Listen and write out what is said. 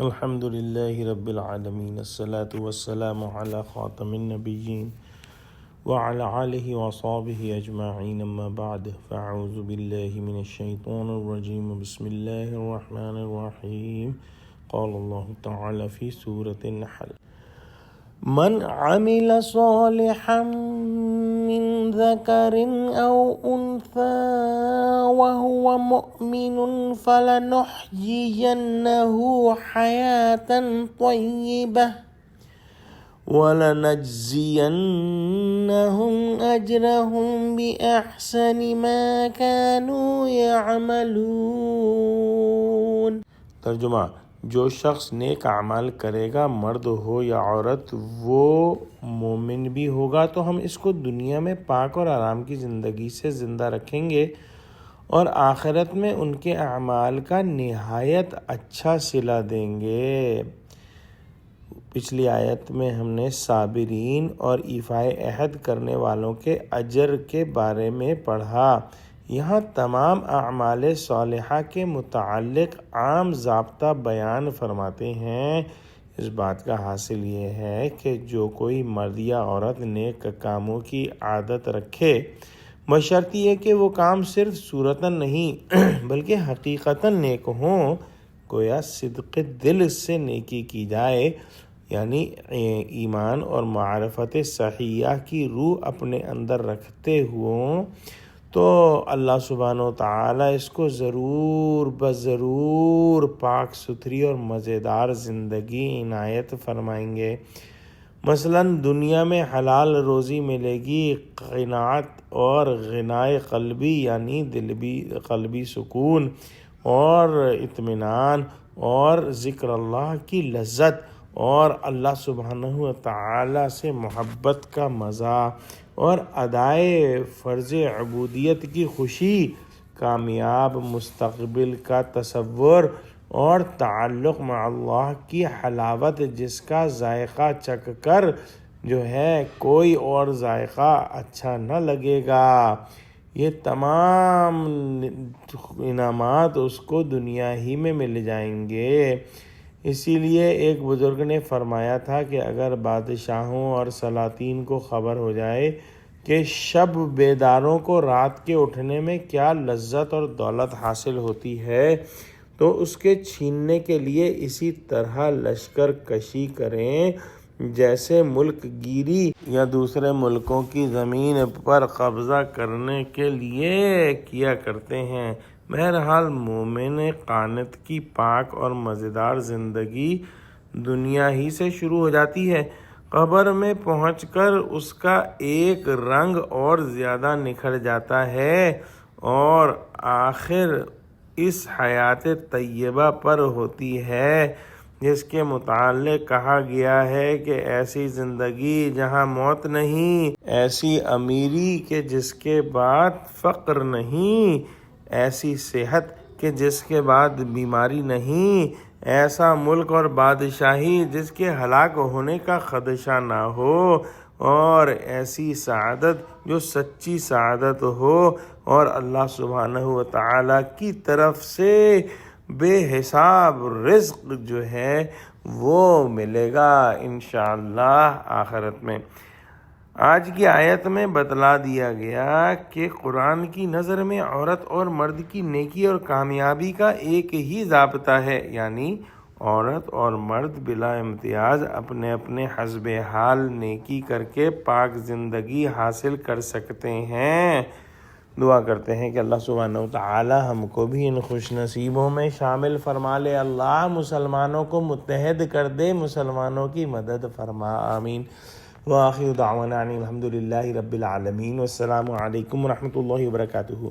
الحمد لله رب العالمين الصلاة والسلام على خاتم النبيين وعلى آله وصحبه أجمعين أما بعد فأعوذ بالله من الشيطان الرجيم بسم الله الرحمن الرحيم قال الله تعالى في سورة النحل من عمل صالحا من ذكر أو أنثى وهو مؤمن فلنحيينه حياة طيبة ولنجزينهم أجرهم بأحسن ما كانوا يعملون۔ ترجمہ: جو شخص نیک اعمال کرے گا، مرد ہو یا عورت، وہ مومن بھی ہوگا تو ہم اس کو دنیا میں پاک اور آرام کی زندگی سے زندہ رکھیں گے اور آخرت میں ان کے اعمال کا نہایت اچھا صلہ دیں گے۔ پچھلی آیت میں ہم نے صابرین اور ایفائے عہد کرنے والوں کے اجر کے بارے میں پڑھا۔ یہاں تمام اعمال صالحہ کے متعلق عام ضابطہ بیان فرماتے ہیں۔ اس بات کا حاصل یہ ہے کہ جو کوئی مرد یا عورت نیک کاموں کی عادت رکھے، بشرط یہ کہ وہ کام صرف صورتاً نہیں بلکہ حقیقتاً نیک ہوں، گویا صدق دل سے نیکی کی جائے، یعنی ایمان اور معرفت صحیحہ کی روح اپنے اندر رکھتے ہوں، تو اللہ سبحانہ و تعالیٰ اس کو ضرور بضرور پاک ستھری اور مزیدار زندگی عنایت فرمائیں گے۔ مثلاً دنیا میں حلال روزی ملے گی، قناعت اور غنائے قلبی یعنی قلبی سکون اور اطمینان اور ذکر اللہ کی لذت اور اللہ سبحانہ و تعالیٰ سے محبت کا مزہ اور ادائے فرض عبودیت کی خوشی، کامیاب مستقبل کا تصور اور تعلق مع اللہ کی حلاوت جس کا ذائقہ چکھ کر جو ہے کوئی اور ذائقہ اچھا نہ لگے گا۔ یہ تمام انعامات اس کو دنیا ہی میں مل جائیں گے۔ اسی لیے ایک بزرگ نے فرمایا تھا کہ اگر بادشاہوں اور سلاطین کو خبر ہو جائے کہ شب بیداروں کو رات کے اٹھنے میں کیا لذت اور دولت حاصل ہوتی ہے تو اس کے چھیننے کے لیے اسی طرح لشکر کشی کریں جیسے ملک گیری یا دوسرے ملکوں کی زمین پر قبضہ کرنے کے لیے کیا کرتے ہیں۔ بہرحال مومن قانت کی پاک اور مزیدار زندگی دنیا ہی سے شروع ہو جاتی ہے، قبر میں پہنچ کر اس کا ایک رنگ اور زیادہ نکھر جاتا ہے اور آخر اس حیات طیبہ پر ہوتی ہے جس کے متعلق کہا گیا ہے کہ ایسی زندگی جہاں موت نہیں، ایسی امیری کہ جس کے بعد فقر نہیں، ایسی صحت کہ جس کے بعد بیماری نہیں، ایسا ملک اور بادشاہی جس کے ہلاک ہونے کا خدشہ نہ ہو، اور ایسی سعادت جو سچی سعادت ہو، اور اللہ سبحانہ و تعالیٰ کی طرف سے بے حساب رزق جو ہے وہ ملے گا انشاءاللہ آخرت میں۔ آج کی آیت میں بتلا دیا گیا کہ قرآن کی نظر میں عورت اور مرد کی نیکی اور کامیابی کا ایک ہی ضابطہ ہے، یعنی عورت اور مرد بلا امتیاز اپنے اپنے حسب حال نیکی کر کے پاک زندگی حاصل کر سکتے ہیں۔ دعا کرتے ہیں کہ اللہ سبحانہ و تعالی ہم کو بھی ان خوش نصیبوں میں شامل فرما لے۔ اللہ مسلمانوں کو متحد کر دے، مسلمانوں کی مدد فرما، آمین۔ وآخر دعوانا الحمد للہ رب العالمین، والسلام علیکم ورحمۃ اللہ وبرکاتہ۔